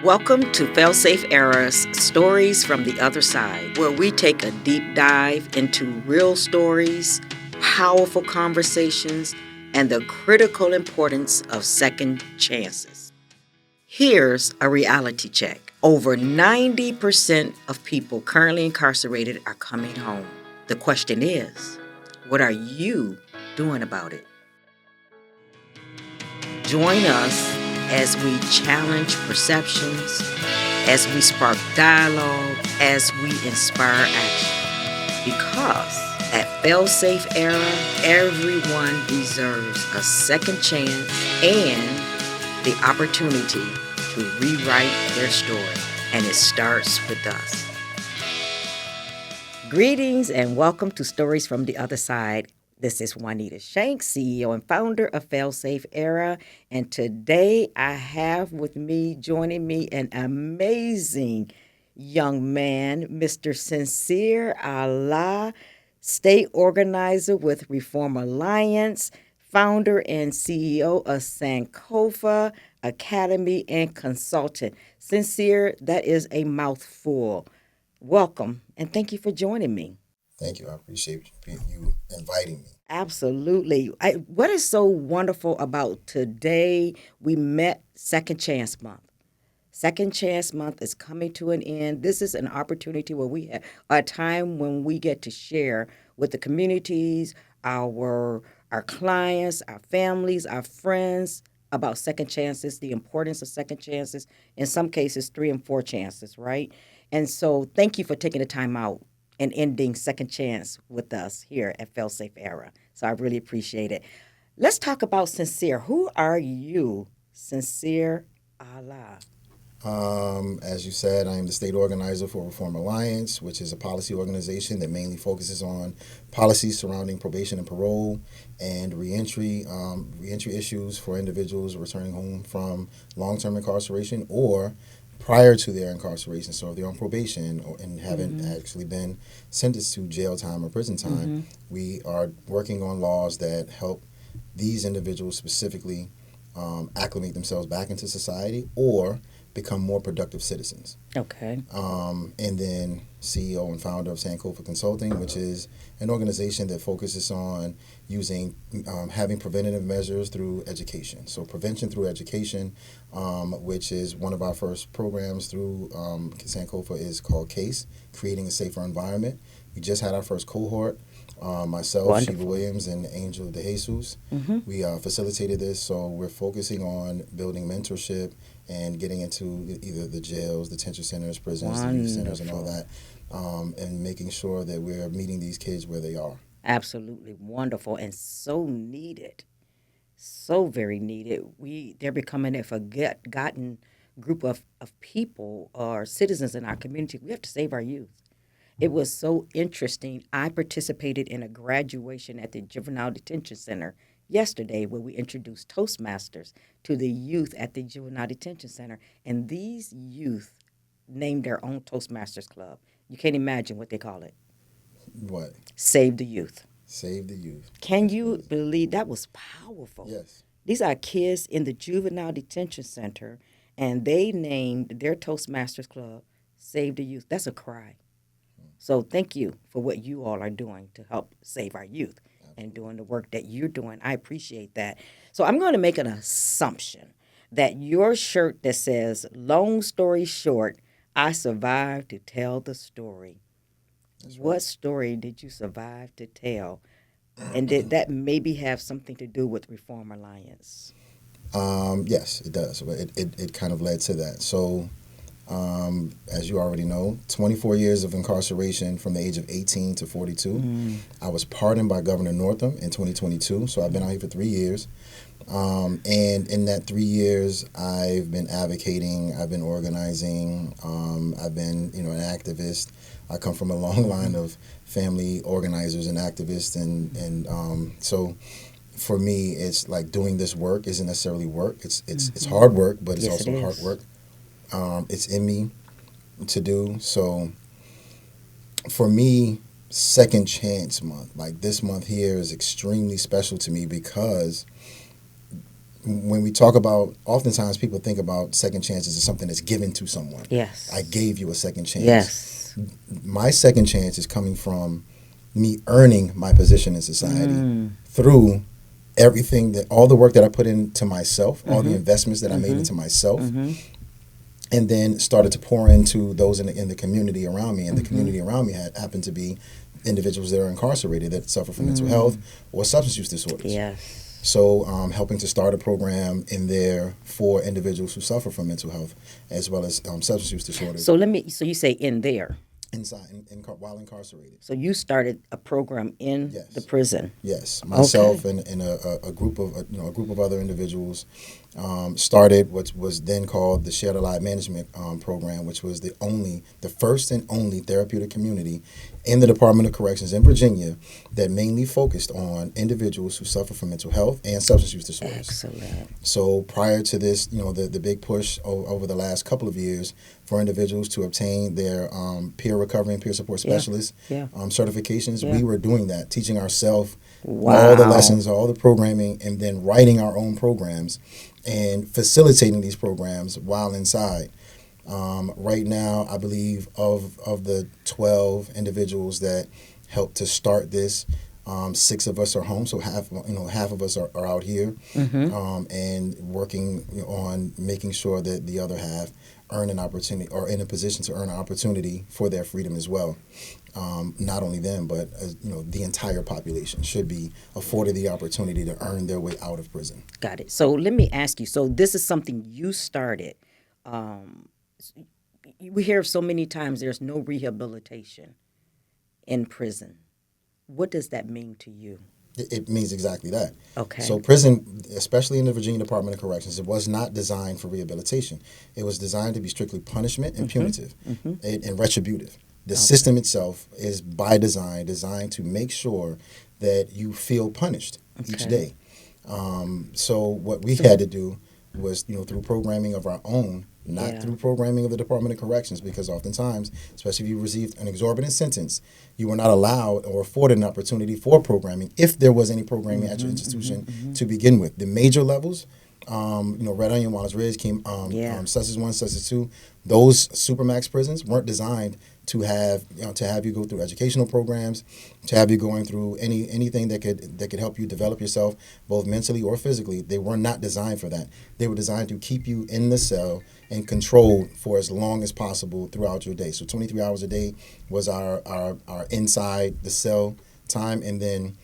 Welcome to FailSafe-ERA's Stories from the Other Side, where we take a deep dive into real stories, powerful conversations, and the critical importance of second chances. Here's a reality check. Over 90% of people currently incarcerated are coming home. The question is, what are you doing about it? Join us as we challenge perceptions, as we spark dialogue, as we inspire action. Because at FailSafe-ERA, everyone deserves a second chance and the opportunity to rewrite their story. And it starts with us. Greetings and welcome to Stories from the Other Side. This is Juanita Shanks, CEO and founder of FailSafe-ERA, and today I have with me, joining me, an amazing young man, Mr. FailSafe-ERA, state organizer with Reform Alliance, founder and CEO of Sankofa Academy and consultant. FailSafe-ERA, that is a mouthful. Welcome, and thank you for joining me. Thank you. I appreciate you inviting me. Absolutely. What is so wonderful about today, we met Second Chance Month. Second Chance Month is coming to an end. This is an opportunity where we have a time when we get to share with the communities, our clients, our families, our friends about second chances, the importance of second chances, in some cases 3 and 4 chances, right? And so thank you for taking the time out and ending Second Chance with us here at FailSafe-ERA. So I really appreciate it. Let's talk about FailSafe-ERA. Who are you, FailSafe-ERA? As you said, I am the state organizer for Reform Alliance, which is a policy organization that mainly focuses on policies surrounding probation and parole and reentry issues for individuals returning home from long-term incarceration or prior to their incarceration. So if they're on probation and haven't actually been sentenced to jail time or prison time, we are working on laws that help these individuals specifically acclimate themselves back into society or become more productive citizens. Okay. And then CEO and founder of Sankofa Consulting, which is an organization that focuses on having preventative measures through education. So prevention through education, which is one of our first programs through Sankofa, is called CASE, Creating a Safer Environment. We just had our first cohort. Myself, Wonderful. Shiva Williams, and Angel De Jesus. We facilitated this, so we're focusing on building mentorship and getting into either the jails, detention centers, prisons, the youth centers, and all that, and making sure that we're meeting these kids where they are. Absolutely wonderful and so needed. So very needed. They're becoming a forgotten group of people or citizens in our community. We have to save our youth. It was so interesting. I participated in a graduation at the Juvenile Detention Center yesterday where we introduced Toastmasters to the youth at the Juvenile Detention Center. And these youth named their own Toastmasters Club. You can't imagine what they call it. What? Save the Youth. Save the Youth. Can you believe that was powerful? Yes. These are kids in the Juvenile Detention Center, and they named their Toastmasters Club Save the Youth. That's a cry. So thank you for what you all are doing to help save our youth and doing the work that you're doing. I appreciate that. So I'm going to make an assumption that your shirt that says, long story short, I survived to tell the story. That's What right. story did you survive to tell? And did that maybe have something to do with Reform Alliance? Yes, it does. It kind of led to that. So, as you already know, 24 years of incarceration from the age of 18 to 42. I was pardoned by Governor Northam in 2022, so I've been out here for 3 years. And in that 3 years, I've been advocating, I've been organizing, I've been, an activist. I come from a long line of family organizers and activists, and so for me, it's like doing this work isn't necessarily work. It's hard work, but it's Yes, also it hard is. work. It's in me to do. So for me, Second Chance Month, like this month here, is extremely special to me because when we talk about, oftentimes people think about second chances as something that's given to someone. Yes. I gave you a second chance. Yes. My second chance is coming from me earning my position in society through everything all the work that I put into myself, all the investments that I made into myself, and then started to pour into those in the community around me. And the community around me happened to be individuals that are incarcerated that suffer from mental health or substance use disorders. Yes. So helping to start a program in there for individuals who suffer from mental health as well as substance use disorders. So you say in there. Inside, while incarcerated. So you started a program in Yes. the prison. Yes, myself and a group of other individuals started what was then called the Shared Alive Management Program, which was the first and only therapeutic community in the Department of Corrections in Virginia that mainly focused on individuals who suffer from mental health and substance use disorders. Excellent. So prior to this, the big push over the last couple of years for individuals to obtain their peer recovery and peer support specialist certifications, we were doing that, teaching ourselves all the lessons, all the programming, and then writing our own programs and facilitating these programs while inside. Right now, I believe of the 12 individuals that helped to start this, 6 of us are home, so half of us are out here and working on making sure that the other half earn an opportunity or in a position to earn an opportunity for their freedom as well. Not only them, but the entire population should be afforded the opportunity to earn their way out of prison. Got it. So let me ask you. So this is something you started. We hear so many times there's no rehabilitation in prison. What does that mean to you? It means exactly that. Okay. So prison, especially in the Virginia Department of Corrections, it was not designed for rehabilitation. It was designed to be strictly punishment and punitive and retributive. The system itself is by design designed to make sure that you feel punished each day. So what we had to do was, through programming of our own, not through programming of the Department of Corrections, because oftentimes, especially if you received an exorbitant sentence, you were not allowed or afforded an opportunity for programming if there was any programming at your institution to begin with. The major levels, Red Onion, Wallace Ridge, Sussex 1, Sussex 2, those supermax prisons weren't designed to have you go through educational programs, to have you going through anything that could help you develop yourself both mentally or physically. They were not designed for that. They were designed to keep you in the cell and controlled for as long as possible throughout your day. So 23 hours a day was our inside the cell time, and then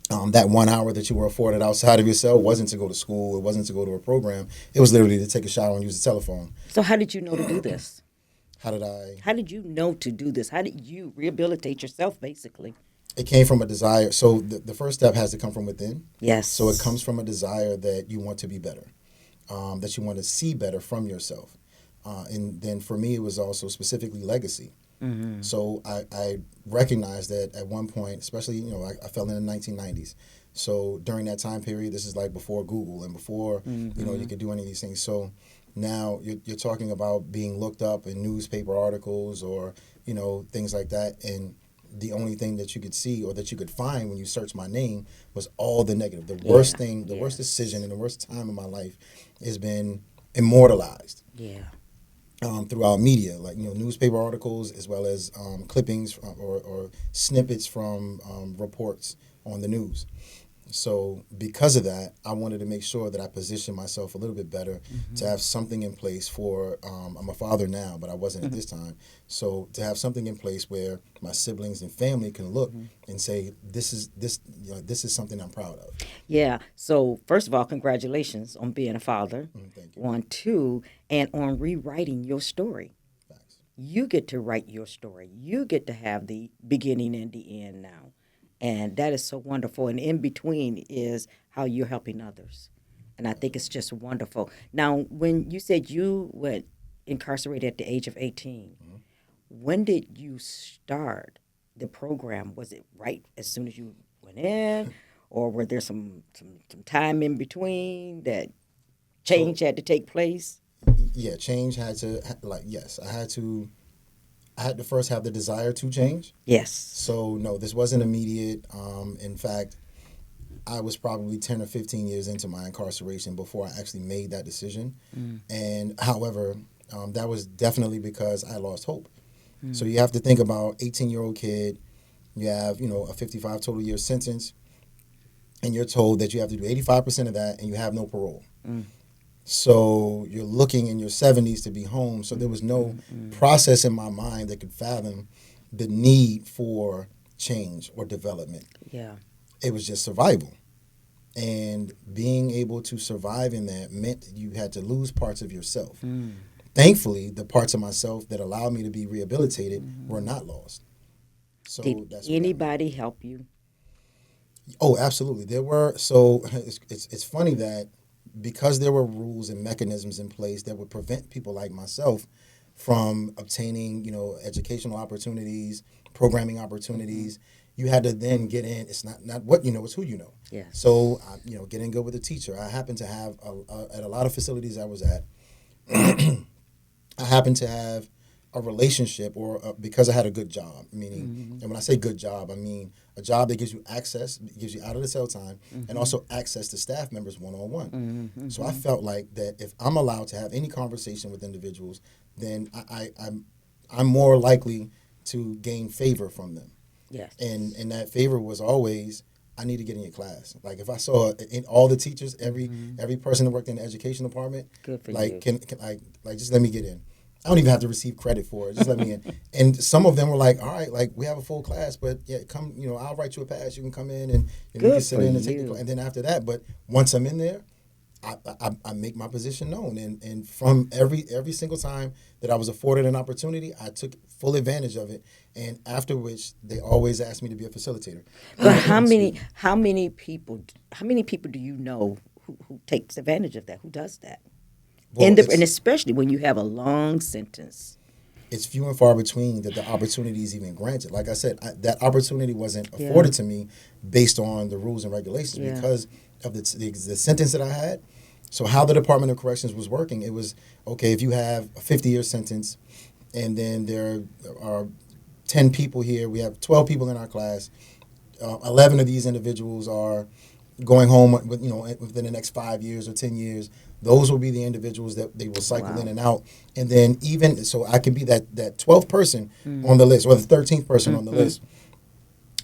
that 1 hour that you were afforded outside of your cell wasn't to go to school, it wasn't to go to a program, it was literally to take a shower and use the telephone. So how did you know to do this? How did you know to do this? How did you rehabilitate yourself, basically? It came from a desire. So the first step has to come from within. Yes. So it comes from a desire that you want to be better, that you want to see better from yourself. And then for me, it was also specifically legacy. So I recognized that at one point, especially, I fell in the 1990s. So during that time period, this is like before Google and before, you could do any of these things. So now you're talking about being looked up in newspaper articles or, things like that. And the only thing that you could see or that you could find when you search my name was all the negative. The worst thing, the worst decision and the worst time of my life has been immortalized. Yeah. Throughout media, like newspaper articles, as well as clippings or snippets from reports on the news. So because of that, I wanted to make sure that I positioned myself a little bit better to have something in place for, I'm a father now, but I wasn't at this time. So to have something in place where my siblings and family can look and say, this is something I'm proud of. Yeah. So first of all, congratulations on being a father. Thank you. 1, 2, and on rewriting your story. Thanks. You get to write your story. You get to have the beginning and the end now. And that is so wonderful. And in between is how you're helping others. And I think it's just wonderful. Now, when you said you were incarcerated at the age of 18, when did you start the program? Was it right as soon as you went in? Or were there some time in between that change had to take place? Yeah, change had to, yes, I had to first have the desire to change. Yes. So no, this wasn't immediate. In fact, I was probably 10 or 15 years into my incarceration before I actually made that decision. And however, that was definitely because I lost hope. So you have to think about 18-year-old kid, you have, a 55 total year sentence, and you're told that you have to do 85% of that and you have no parole. So you're looking in your 70s to be home. So there was no process in my mind that could fathom the need for change or development. Yeah. It was just survival. And being able to survive in that meant you had to lose parts of yourself. Thankfully, the parts of myself that allowed me to be rehabilitated were not lost. So Did that's what anybody help you? Oh, absolutely. There were. So it's funny that because there were rules and mechanisms in place that would prevent people like myself from obtaining, educational opportunities, programming opportunities. You had to then get in. It's not what you know, it's who you know. Yeah. So, getting good with a teacher. I happened to have, at a lot of facilities I was at, I happened to have a relationship or because I had a good job, meaning, and when I say good job, I mean a job that gives you access, gives you out of the cell time, and also access to staff members one-on-one. So I felt like that if I'm allowed to have any conversation with individuals, then I'm more likely to gain favor from them. Yes. And that favor was always, I need to get in your class. Like if I saw in all the teachers, every person that worked in the education department, Good for like you. can I just let me get in. I don't even have to receive credit for it. Just let me in. And some of them were like, all right, like we have a full class, but yeah, come, I'll write you a pass. You can come in and you can sit in and take the class. And then after that, but once I'm in there, I make my position known. And from every single time that I was afforded an opportunity, I took full advantage of it. And after which, they always asked me to be a facilitator. But how many people do you know who takes advantage of that? Who does that? Well, And especially when you have a long sentence. It's few and far between that the opportunity is even granted. Like I said, that opportunity wasn't afforded to me based on the rules and regulations because of the sentence that I had. So how the Department of Corrections was working, it was, okay, if you have a 50-year sentence and then there are 10 people here, we have 12 people in our class, 11 of these individuals are going home within the next 5 years or 10 years. Those will be the individuals that they will cycle in and out. And then even, so I can be that 12th person on the list or the 13th person on the list.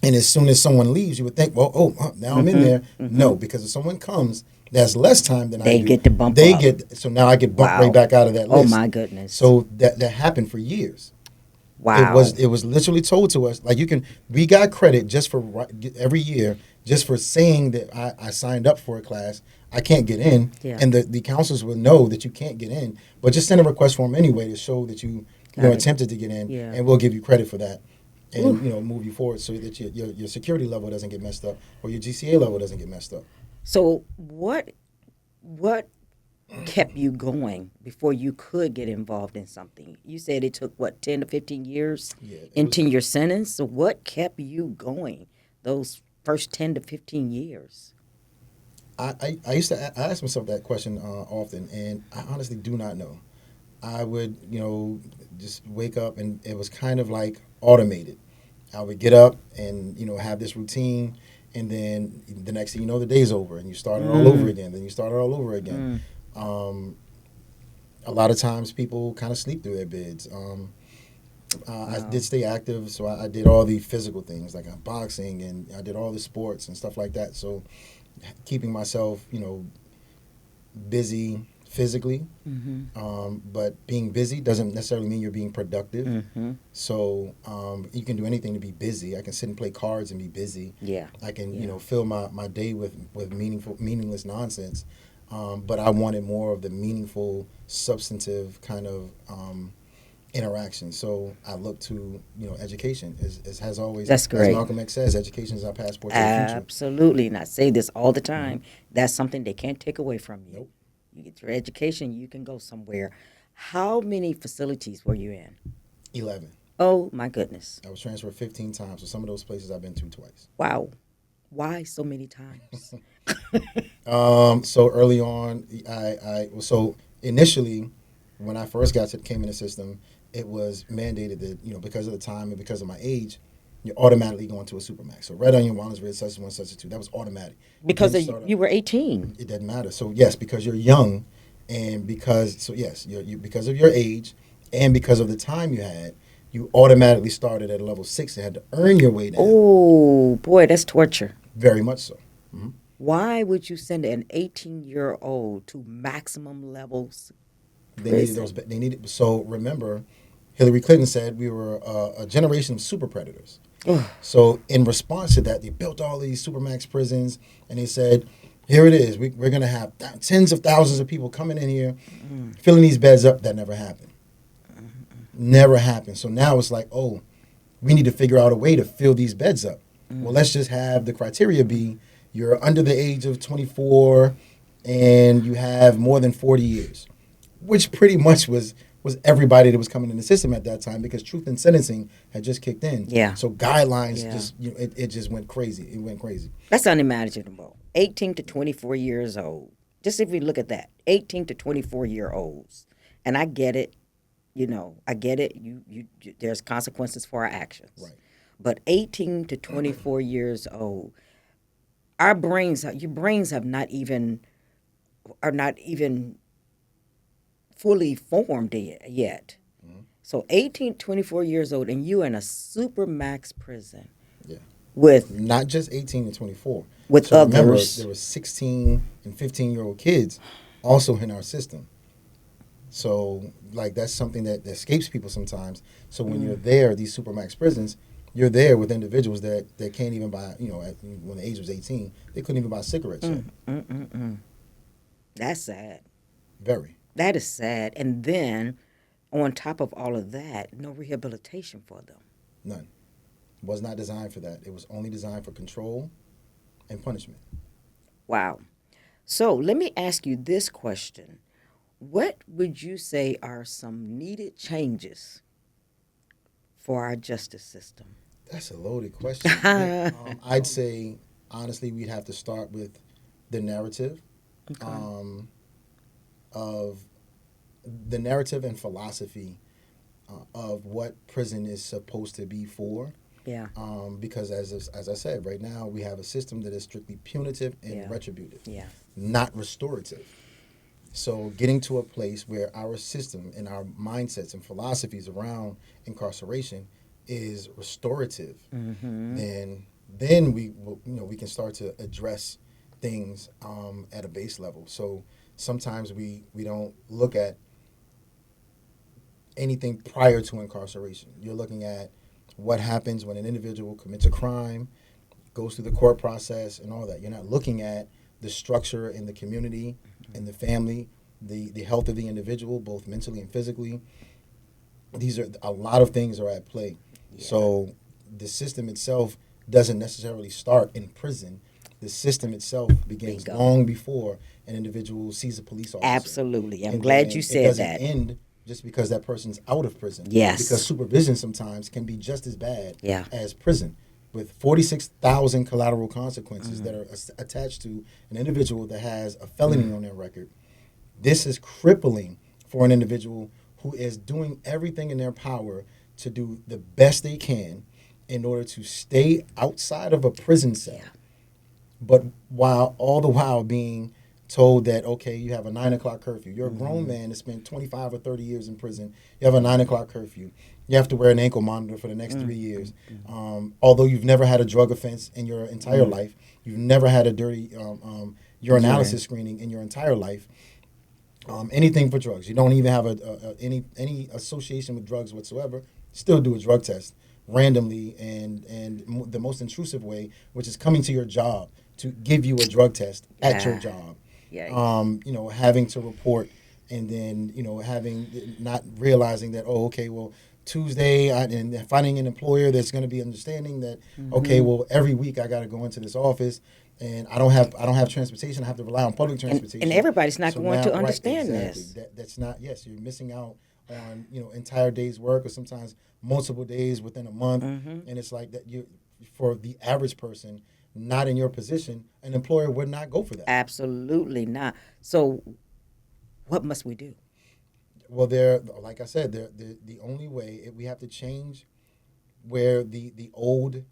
And as soon as someone leaves, you would think, well, now I'm in there. No, because if someone comes, that's less time than I do. They get to bump They up. so now I get bumped right back out of that list. Oh, my goodness. So that happened for years. Wow. It was literally told to us, like we got credit just for every year, just for saying that I signed up for a class. I can't get in, and the counselors will know that you can't get in, but just send a request form anyway to show that you attempted to get in, and we'll give you credit for that, and move you forward so that your security level doesn't get messed up or your GCA level doesn't get messed up. So what kept you going before you could get involved in something? You said it took 10 to 15 years into your sentence. So what kept you going those first 10 to 15 years? I used to ask myself that question often, and I honestly do not know. I would, just wake up, and it was kind of like automated. I would get up and, have this routine, and then the next thing you know, the day's over, and you start it all over again. Then you start it all over again. A lot of times people kind of sleep through their bids. I did stay active, so I did all the physical things, like boxing, and I did all the sports and stuff like that. So keeping myself, busy physically, but being busy doesn't necessarily mean you're being productive. So you can do anything to be busy. I can sit and play cards and be busy. Yeah, I can fill my day with meaningless nonsense. But I wanted more of the meaningful, substantive kind of interaction. So I look to education. As has always. That's great. As Malcolm X says, education is our passport to the future. Absolutely, and I say this all the time. That's something they can't take away from you. Nope. You get your education, you can go somewhere. How many facilities were you in? 11. Oh my goodness. I was transferred 15 times. So some of those places I've been to twice. Wow. Why so many times? So early on, so initially, when I first came in the system, it was mandated that because of the time and because of my age, you're automatically going to a supermax. So red onion, Walnuts red, such one, such a two. That was automatic. Because Didn't start you were 18. It doesn't matter. So yes, because you're young, and yes, because of your age, and because of the time you had, you automatically started at a level 6 and had to earn your way down. Oh, boy, that's torture. Very much so. Why would you send an 18-year-old to maximum levels? They needed those. They needed. So remember, Hillary Clinton said we were a generation of super predators. So in response to that, they built all these supermax prisons, and they said, "Here it is. We're going to have tens of thousands of people coming in here, filling these beds up." That never happened. Never happened. So now it's like, oh, we need to figure out a way to fill these beds up. Well, let's just have the criteria be you're under the age of 24 and you have more than 40 years, which pretty much was everybody that was coming in the system at that time, because truth in sentencing had just kicked in. Yeah. So guidelines Yeah. just, it just went crazy. It went crazy. That's unimaginable. 18 to 24 years old. Just if we look at that, 18 to 24-year-olds. And I get it. I get it. There's consequences for our actions. Right. But 18 to 24 years old, your brains are not even fully formed yet. So 18, 24 years old, and you in a super max prison. Yeah. With Not just 18 and 24. With so remember, others. there were 16 and 15-year-old kids also in our system. So, like, that's something that escapes people sometimes. So when you're there, these supermax prisons, you're there with individuals that can't even buy, when the age was 18, they couldn't even buy cigarettes yet. That's sad. Very. That is sad. And then, on top of all of that, no rehabilitation for them. None. Was not designed for that. It was only designed for control and punishment. Wow. So let me ask you this question. What would you say are some needed changes for our justice system? That's a loaded question. I'd say, honestly, we'd have to start with the narrative of the narrative and philosophy of what prison is supposed to be for. Yeah. Because as I said, right now we have a system that is strictly punitive and retributive, not restorative. So getting to a place where our system and our mindsets and philosophies around incarceration is restorative, then we can start to address things at a base level. So sometimes we don't look at anything prior to incarceration. You're looking at what happens when an individual commits a crime, goes through the court process and all that. You're not looking at the structure in the community and the family, the health of the individual, both mentally and physically. These are a lot of things are at play. Yeah. So the system itself doesn't necessarily start in prison. The system itself begins long before an individual sees a police officer. Absolutely. I'm glad you said that. It doesn't end just because that person's out of prison. Yes. Because supervision sometimes can be just as bad Yeah. as prison, with 46,000 collateral consequences that are attached to an individual that has a felony on their record. This is crippling for an individual who is doing everything in their power to do the best they can in order to stay outside of a prison cell. But all the while being told that, okay, you have a 9 o'clock curfew. You're a grown man that spent 25 or 30 years in prison. You have a 9 o'clock curfew. You have to wear an ankle monitor for the next 3 years. Although you've never had a drug offense in your entire life, you've never had a dirty urinalysis screening in your entire life. Anything for drugs. You don't even have any association with drugs whatsoever. Still do a drug test randomly and the most intrusive way, which is coming to your job to give you a drug test at your job. Having to report and then, not realizing that, Tuesday and finding an employer that's going to be understanding that, every week I got to go into this office and I don't have transportation. I have to rely on public transportation. And everybody's not going to understand this. That's not, yes, you're missing out on, entire day's work or sometimes multiple days within a month. And it's like that for the average person, not in your position, an employer would not go for that. Absolutely not. So what must we do? Well, like I said, the only way, we have to change where the old,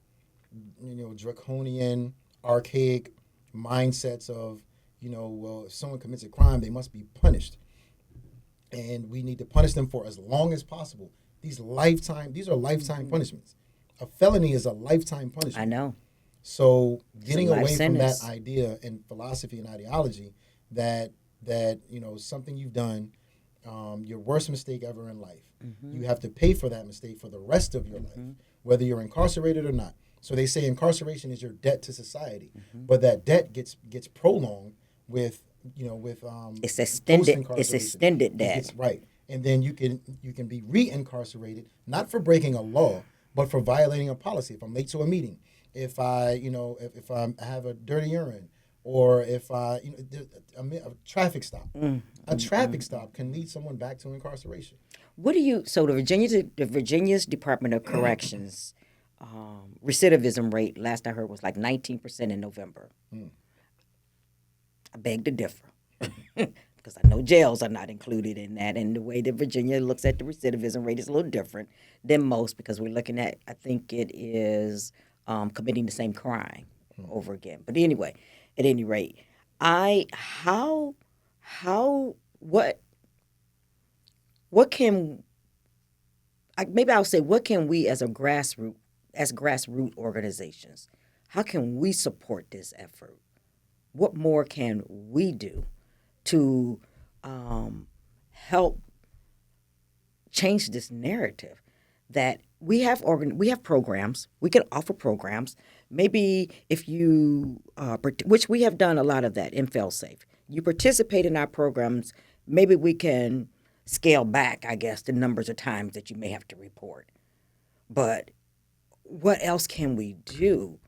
draconian, archaic mindsets of, well, if someone commits a crime, they must be punished, and we need to punish them for as long as possible. These are lifetime punishments. A felony is a lifetime punishment. I know. So getting away from that sentence. idea and philosophy and ideology that something you've done, your worst mistake ever in life, you have to pay for that mistake for the rest of your life, whether you're incarcerated or not. So they say incarceration is your debt to society, but that debt gets prolonged with It's extended. It's post-incarceration. extended debt. It's right, and then you can be re-incarcerated, not for breaking a law, but for violating a policy. If I'm late to a meeting, if I have a dirty urine, or if a traffic stop, a traffic stop can lead someone back to incarceration. So the Virginia's Department of Corrections recidivism rate, last I heard, was like 19% in November. I beg to differ. Because I know jails are not included in that, and the way that Virginia looks at the recidivism rate is a little different than most, because we're looking at, I think it is committing the same crime over again. But anyway, at any rate, what can we as grassroots organizations, how can we support this effort? What more can we do to help change this narrative that we have programs, we can offer programs. Maybe if you, which we have done a lot of that in FailSafe, you participate in our programs, maybe we can scale back, I guess, the numbers of times that you may have to report. But what else can we do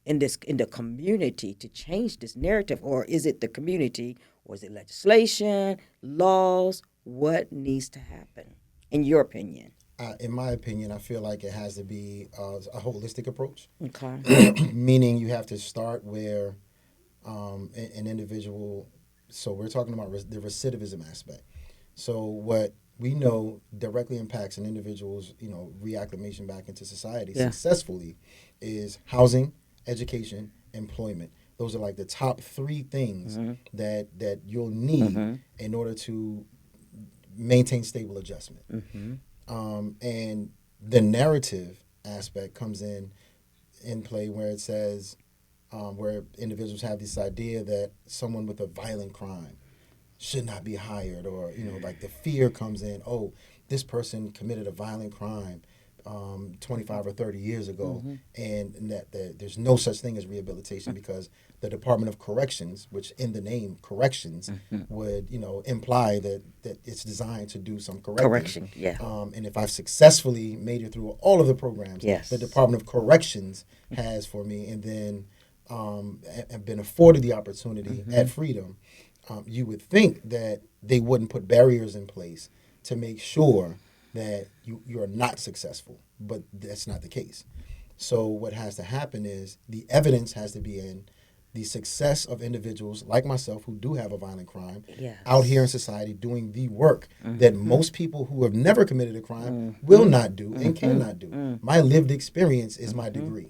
in the community to change this narrative? Or is it the community, or is it legislation, laws? What needs to happen, in your opinion? In my opinion, I feel like it has to be a holistic approach. Okay. Meaning you have to start where an individual. So we're talking about the recidivism aspect. So what we know directly impacts an individual's reacclimation back into society successfully is housing, education, employment. Those are like the top three things that you'll need in order to maintain stable adjustment. And the narrative aspect comes in play where it says, where individuals have this idea that someone with a violent crime should not be hired, or like the fear comes in, oh, this person committed a violent crime 25 or 30 years ago, and that there's no such thing as rehabilitation, because the Department of Corrections, which in the name corrections would imply that it's designed to do some correction. And if I've successfully made it through all of the programs the Department of Corrections has for me, and then have been afforded the opportunity at Freedom, you would think that they wouldn't put barriers in place to make sure that you are not successful, but that's not the case. So what has to happen is the evidence has to be in the success of individuals like myself who do have a violent crime out here in society doing the work that most people who have never committed a crime will not do and cannot do. My lived experience is my degree.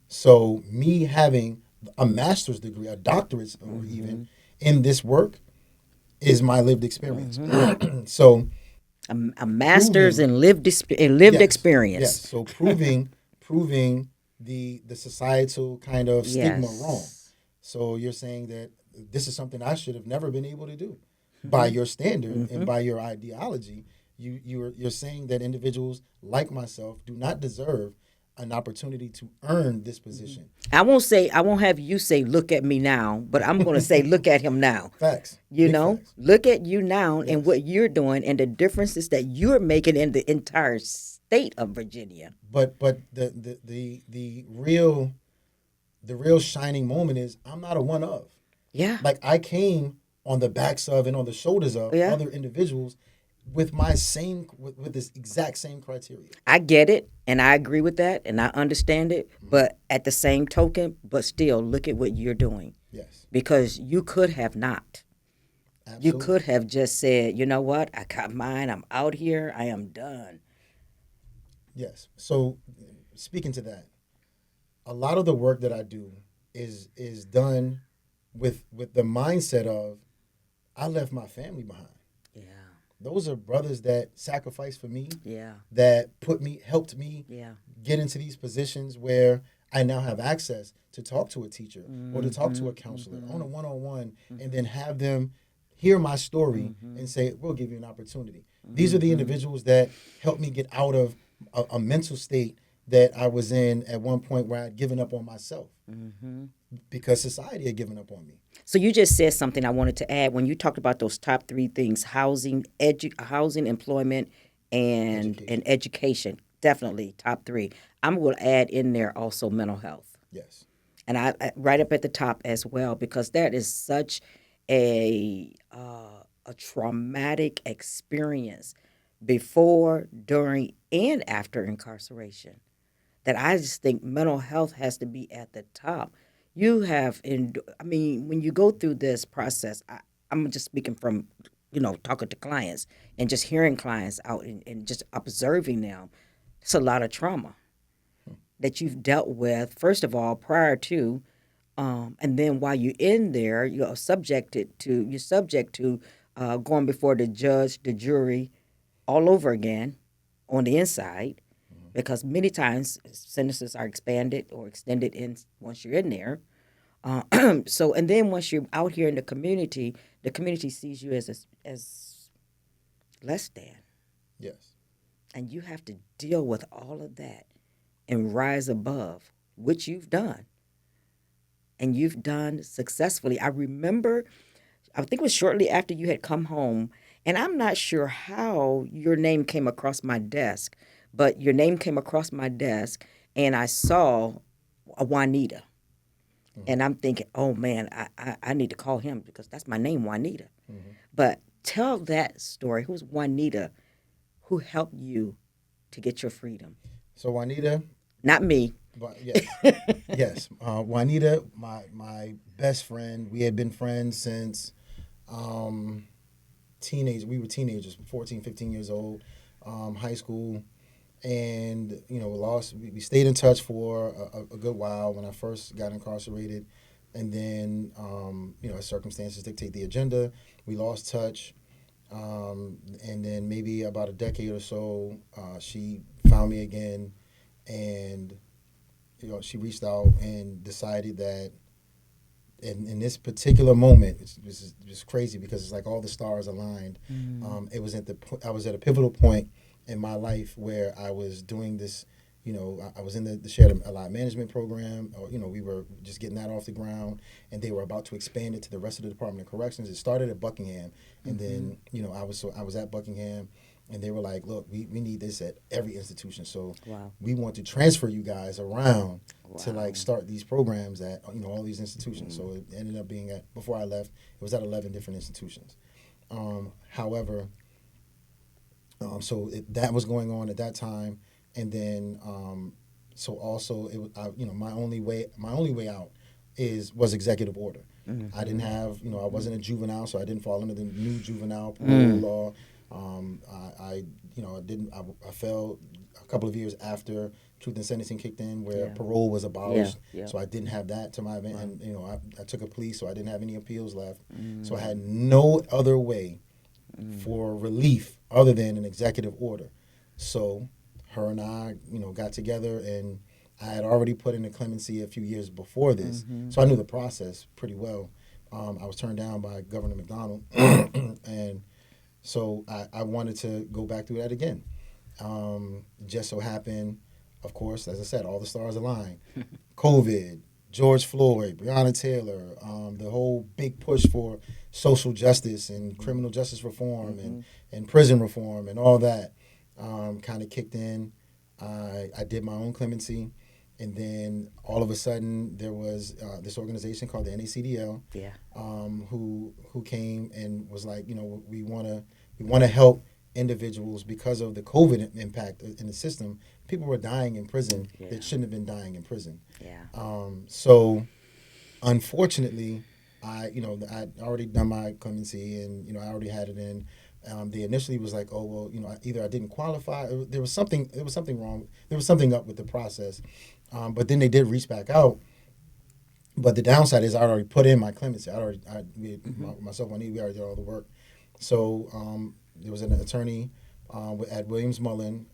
So me having a master's degree, a doctorate, or even in this work is my lived experience. So a master's in lived experience. Yes. So proving the societal kind of stigma wrong. So you're saying that this is something I should have never been able to do by your standard and by your ideology. You're saying that individuals like myself do not deserve an opportunity to earn this position. I won't have you say, look at me now, but I'm going to say, look at him now. Facts. Facts. Look at you now and what you're doing and the differences that you're making in the entire state of Virginia. But the real shining moment is I'm not a one of. Yeah. Like I came on the backs of and on the shoulders of other individuals with with this exact same criteria. I get it, and I agree with that, and I understand it, but at the same token, but still, look at what you're doing. Yes. Because you could have not. Absolutely. You could have just said, you know what, I got mine, I'm out here, I am done. Yes. So speaking to that, a lot of the work that I do is done with the mindset of I left my family behind. Yeah. Those are brothers that sacrificed for me, Yeah. that helped me Yeah. get into these positions where I now have access to talk to a teacher or to talk to a counselor on a one-on-one, and then have them hear my story and say, we'll give you an opportunity. These are the individuals that helped me get out of a mental state that I was in at one point where I'd given up on myself because society had given up on me. So you just said something I wanted to add when you talked about those top three things: housing, employment, and education. Definitely top three. I'm going to add in there also mental health, Yes. and right up at the top as well, because that is such a traumatic experience before, during, and after incarceration. That I just think mental health has to be at the top. You have, I mean, when you go through this process, I'm just speaking from, talking to clients and just hearing clients out and just observing them. It's a lot of trauma that you've dealt with, first of all, prior to, and then while you're in there, you're subject to going before the judge, the jury, all over again on the inside, because many times sentences are expanded or extended in once you're in there. So, and then once you're out here in the community sees you as less than, Yes. and you have to deal with all of that and rise above, which you've done, and you've done successfully. I remember, I think it was shortly after you had come home, and I'm not sure how your name came across my desk, but your name came across my desk, and I saw a Juanita. And I'm thinking, oh man, I need to call him because that's my name, Juanita. But tell that story. Who's Juanita who helped you to get your freedom? So Juanita, Not me. yes, yes, Juanita, my best friend. We had been friends since teenage. We were teenagers, 14, 15 years old, high school, and we stayed in touch for a good while when I first got incarcerated, and then as circumstances dictate the agenda, we lost touch. And then maybe about a decade or so, she found me again, and she reached out and decided that in this particular moment, it was just crazy because it's like all the stars aligned. It was I was at a pivotal point in my life where I was doing this. I was in the shared allied management program, or we were just getting that off the ground, and they were about to expand it to the rest of the Department of Corrections. It started at Buckingham, and then I was at Buckingham, and they were like, "Look, we need this at every institution, so we want to transfer you guys around to like start these programs at all these institutions." So it ended up being before I left, it was at 11 different institutions. However, that was going on at that time. And then, so also, it was my only way out was executive order. I didn't have I wasn't a juvenile, so I didn't fall under the new juvenile parole law. I fell a couple of years after Truth in Sentencing kicked in, where parole was abolished. So I didn't have that to my event, and I took a plea, so I didn't have any appeals left. So I had no other way for relief other than an executive order. So her and I, got together, and I had already put in a clemency a few years before this, so I knew the process pretty well. I was turned down by Governor McDonald, and so I wanted to go back through that again. Just so happened, of course, as I said, all the stars aligned. COVID, George Floyd, Breonna Taylor, the whole big push for social justice and criminal justice reform and prison reform and all that. Kind of kicked in. I did my own clemency, and then all of a sudden there was this organization called the NACDL, who came and was like, we want to help individuals because of the COVID impact in the system. People were dying in prison that shouldn't have been dying in prison. So unfortunately, I'd already done my clemency, and I already had it in. They initially was like, oh well, either I didn't qualify. There was something wrong. There was something up with the process. But then they did reach back out. But the downside is I already put in my clemency. Myself, Juanita, we already did all the work. So there was an attorney at Williams Mullen,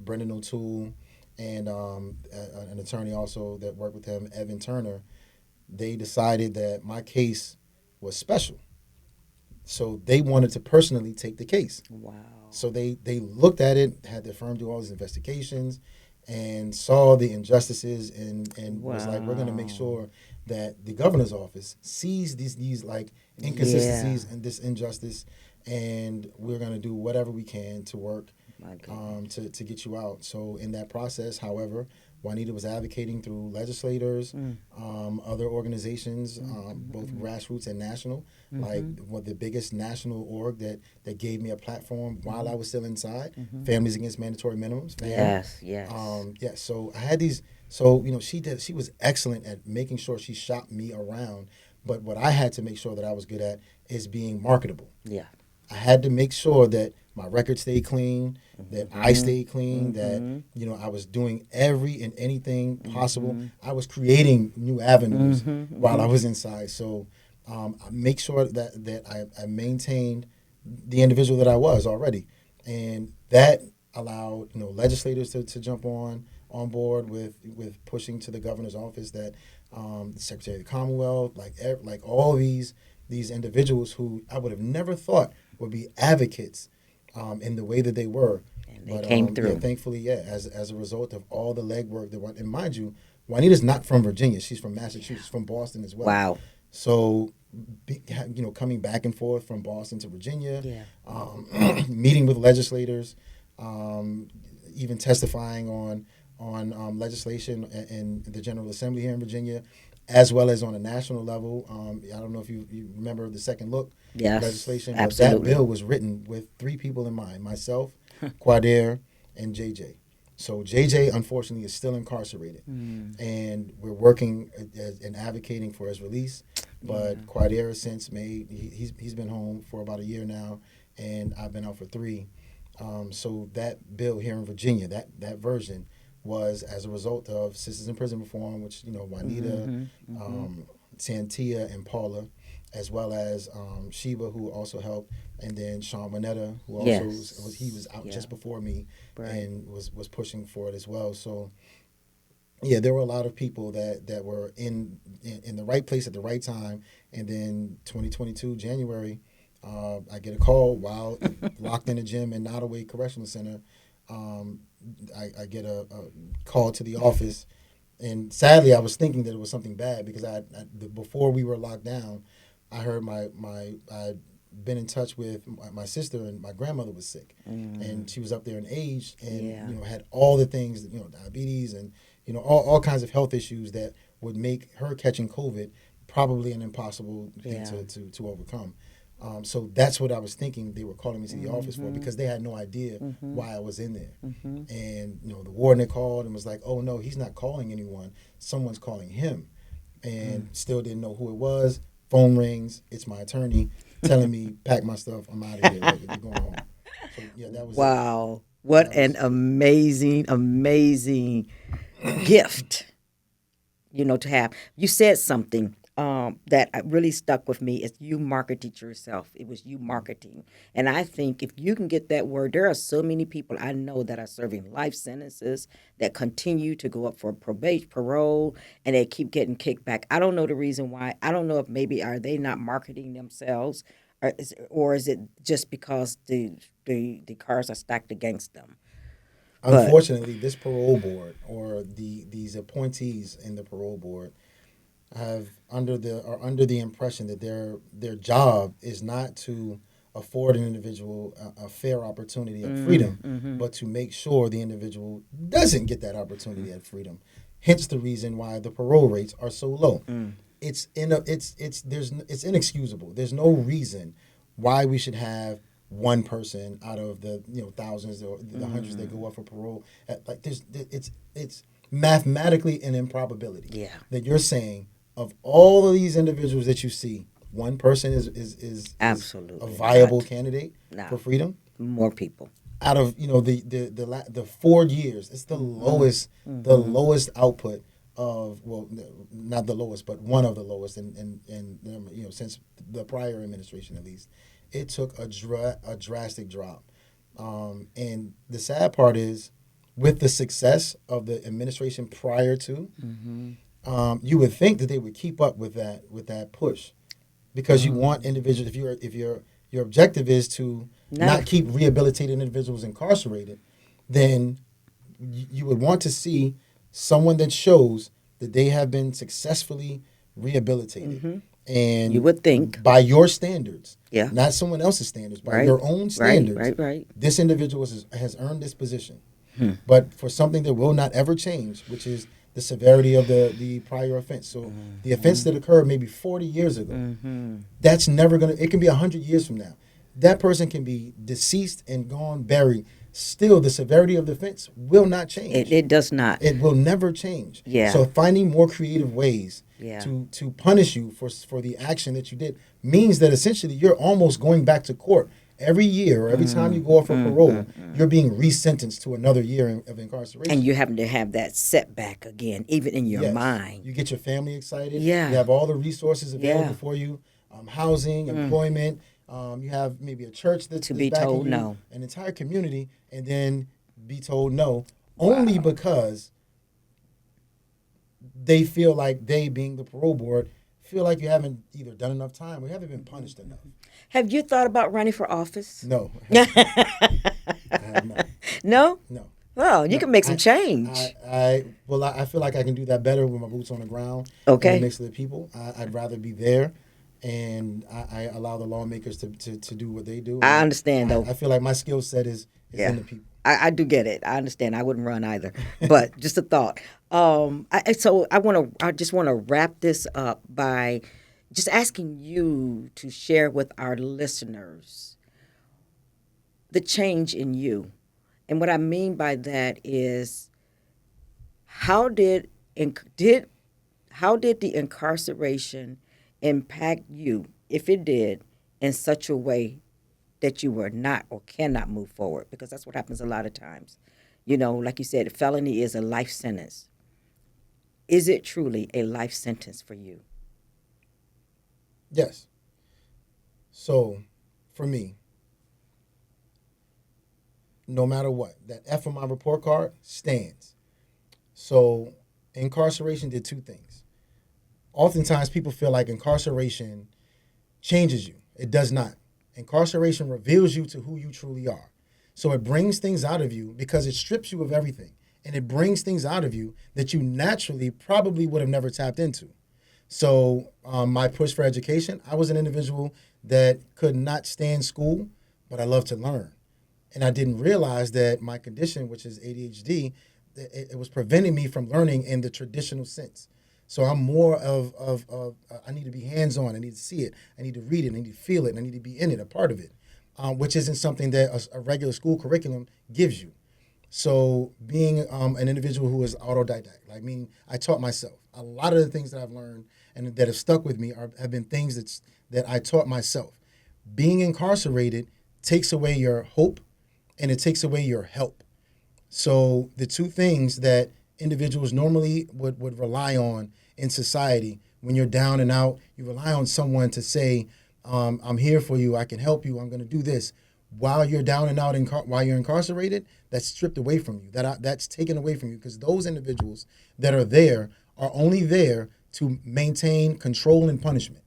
Brendan O'Toole, and an attorney also that worked with him, Evan Turner. They decided that my case was special. So they wanted to personally take the case. Wow. So they looked at it, had their firm do all these investigations, and saw the injustices and was like, we're going to make sure that the governor's office sees these like inconsistencies and this injustice, and we're going to do whatever we can to work to get you out. So in that process, however, Juanita was advocating through legislators, other organizations, both grassroots and national, like the biggest national org that gave me a platform while I was still inside, Families Against Mandatory Minimums. Yes. So I had these. So she was excellent at making sure she shopped me around. But what I had to make sure that I was good at is being marketable. Yeah. I had to make sure that my record stayed clean, that I stayed clean, that I was doing every and anything possible. I was creating new avenues while I was inside. So I make sure that I maintained the individual that I was already, and that allowed legislators to jump on board with pushing to the governor's office that the Secretary of the Commonwealth, like all these individuals who I would have never thought would be advocates in the way that they were. And they came through. Yeah, thankfully, as a result of all the legwork and mind you, Juanita's not from Virginia. She's from Massachusetts, from Boston as well. Wow. So, coming back and forth from Boston to Virginia, meeting with legislators, even testifying on legislation in the General Assembly here in Virginia, as well as on a national level. I don't know if you remember the Second Look legislation. Absolutely. But that bill was written with three people in mind: myself, Quadair, and JJ. So JJ, unfortunately, is still incarcerated, and we're working and advocating for his release. But Quadair has since he's been home for about a year now, and I've been out for 3. So that bill here in Virginia, that version, was as a result of Sisters in Prison Reform, which Juanita, Santia, and Paula, as well as Sheba, who also helped, and then Sean Monetta, who also was out just before me, and was pushing for it as well. So yeah, there were a lot of people that were in the right place at the right time. And then 2022 January, I get a call while locked in a gym in Nottoway Correctional Center. I get a call to the office, and sadly, I was thinking that it was something bad because before we were locked down, I heard I'd been in touch with my sister, and my grandmother was sick, and she was up there in age, and had all the things, diabetes, and all kinds of health issues that would make her catching COVID probably an impossible thing to overcome. So that's what I was thinking they were calling me to the office for, because they had no idea why I was in there. And, the warden had called and was like, oh, no, he's not calling anyone. Someone's calling him. And still didn't know who it was. Phone rings. It's my attorney telling me, pack my stuff. I'm out of here. We're going home. So, yeah, that was Wow. What an amazing, amazing gift, to have. You said something that really stuck with me is you marketed yourself. It was you marketing. And I think if you can get that word, there are so many people I know that are serving life sentences that continue to go up for probation, parole, and they keep getting kicked back. I don't know the reason why. I don't know if maybe are they not marketing themselves, or is it just because the cards are stacked against them? Unfortunately, this parole board or these appointees in the parole board are under the impression that their job is not to afford an individual a fair opportunity at freedom, but to make sure the individual doesn't get that opportunity at freedom. Hence the reason why the parole rates are so low. It's inexcusable. There's no reason why we should have one person out of the thousands or the hundreds that go up for parole. It's mathematically an improbability that you're saying, of all of these individuals that you see, one person is a Absolutely viable not. candidate for No, freedom. more people. Out of the 4 years, it's the lowest output of, well, not the lowest, but one of the lowest, and since the prior administration at least, it took a drastic drop. And the sad part is, with the success of the administration prior to, you would think that they would keep up with that push, because you want individuals. If your objective is to No. not keep rehabilitated individuals incarcerated, then you would want to see someone that shows that they have been successfully rehabilitated. And You would think. by your standards, Yeah. not someone else's standards, by Right. your own standards, Right. this individual has earned this position. But for something that will not ever change, which is the severity of the prior offense. So the offense that occurred maybe 40 years ago, that's never going to, it can be 100 years from now. That person can be deceased and gone, buried. Still, the severity of the offense will not change. It does not. It will never change. Yeah. So finding more creative ways Yeah. to punish you for the action that you did means that essentially you're almost going back to court every year, or every time you go off for parole, you're being resentenced to another year of incarceration. And you happen to have that setback again, even in your Yes. mind. You get your family excited. Yeah. You have all the resources available Yeah. for you, housing, employment. You have maybe a church that's To be backing told you, no. an entire community, and then be told no, only because they feel like, they, being the parole board, feel like you haven't either done enough time or you haven't been punished enough. Have you thought about running for office? No. I have not. No? No. Well, you can make some change. I feel like I can do that better with my boots on the ground. Okay. In the midst of the people. I'd rather be there, and I allow the lawmakers to do what they do. I understand, though. I feel like my skill set is in the people. I do get it. I understand. I wouldn't run either, but just a thought. I just want to wrap this up by just asking you to share with our listeners the change in you, and what I mean by that is, how did the incarceration impact you, if it did, in such a way that you were not or cannot move forward? Because that's what happens a lot of times. Like you said, felony is a life sentence. Is it truly a life sentence for you? Yes. So, for me, no matter what, that F on my report card stands. So, incarceration did two things. Oftentimes, people feel like incarceration changes you. It does not. Incarceration reveals you to who you truly are. So it brings things out of you because it strips you of everything. And it brings things out of you that you naturally probably would have never tapped into. So my push for education, I was an individual that could not stand school, but I love to learn. And I didn't realize that my condition, which is ADHD, it was preventing me from learning in the traditional sense. So I'm more of I need to be hands-on. I need to see it. I need to read it. I need to feel it. And I need to be in it, a part of it, which isn't something that a regular school curriculum gives you. So being an individual who is autodidact, I taught myself. A lot of the things that I've learned and that have stuck with me have been things that I taught myself. Being incarcerated takes away your hope and it takes away your help. So the two things that individuals normally would rely on in society, when you're down and out, you rely on someone to say, I'm here for you, I can help you, I'm going to do this. While you're down and out, while you're incarcerated, that's stripped away from you. That's taken away from you, because those individuals that are there are only there to maintain control and punishment.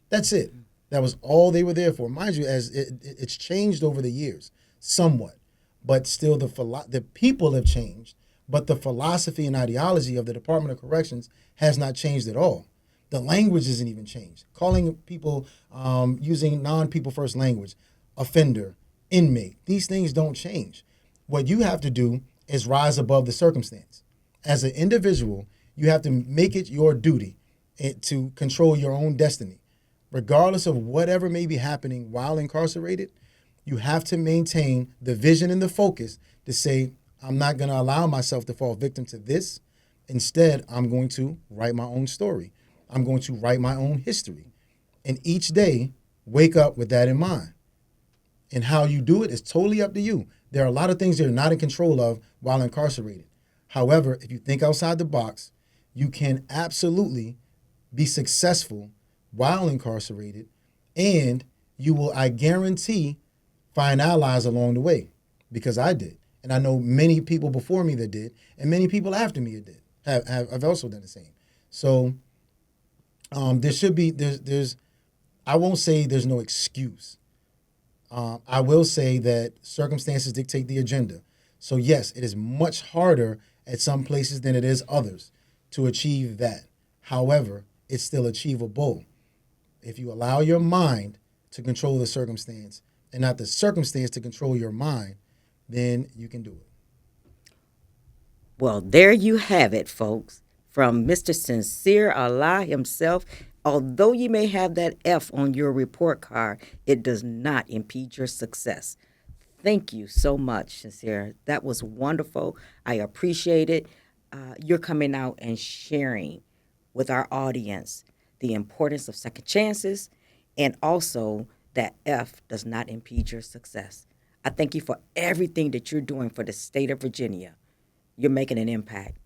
That's it. That was all they were there for. Mind you, as it's changed over the years, somewhat, but still the people have changed, but the philosophy and ideology of the Department of Corrections has not changed at all. The language isn't even changed. Calling people, using non-people first language, offender, inmate, these things don't change. What you have to do is rise above the circumstance. As an individual, you have to make it your duty to control your own destiny. Regardless of whatever may be happening while incarcerated, you have to maintain the vision and the focus to say, I'm not going to allow myself to fall victim to this. Instead, I'm going to write my own story. I'm going to write my own history. And each day, wake up with that in mind. And how you do it is totally up to you. There are a lot of things you're not in control of while incarcerated. However, if you think outside the box, you can absolutely be successful while incarcerated, and you will, I guarantee, find allies along the way, because I did. And I know many people before me that did, and many people after me that did, have also done the same. So there should be, I won't say there's no excuse. I will say that circumstances dictate the agenda. So yes, it is much harder at some places than it is others to achieve that. However, it's still achievable if you allow your mind to control the circumstance and not the circumstance to control your mind. Then you can do it. Well, there you have it, folks, from Mr. Sincere Allah himself. Although you may have that F on your report card, it does not impede your success. Thank you so much, Sincere. That was wonderful. I appreciate it. You're coming out and sharing with our audience the importance of second chances, and also that F does not impede your success. I thank you for everything that you're doing for the state of Virginia. You're making an impact,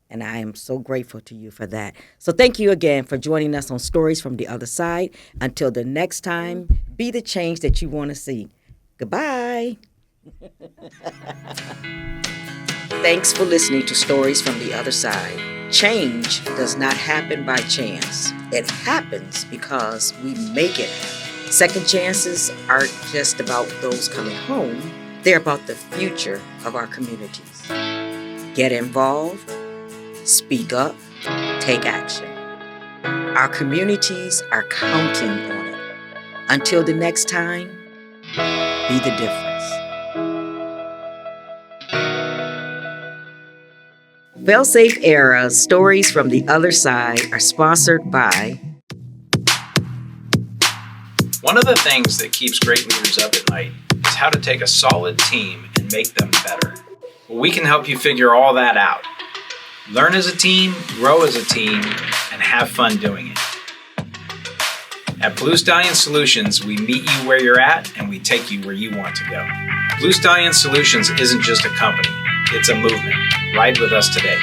and I am so grateful to you for that. So thank you again for joining us on Stories from the Other Side. Until the next time, be the change that you want to see. Goodbye. Thanks for listening to Stories from the Other Side. Change does not happen by chance. It happens because we make it happen. Second chances aren't just about those coming home. They're about the future of our communities. Get involved, speak up, take action. Our communities are counting on it. Until the next time, be the difference. FailSafe-ERA Stories from the Other Side are sponsored by... One of the things that keeps great leaders up at night is how to take a solid team and make them better. Well, we can help you figure all that out. Learn as a team, grow as a team, and have fun doing it. At Blue Stallion Solutions, we meet you where you're at and we take you where you want to go. Blue Stallion Solutions isn't just a company, it's a movement. Ride with us today.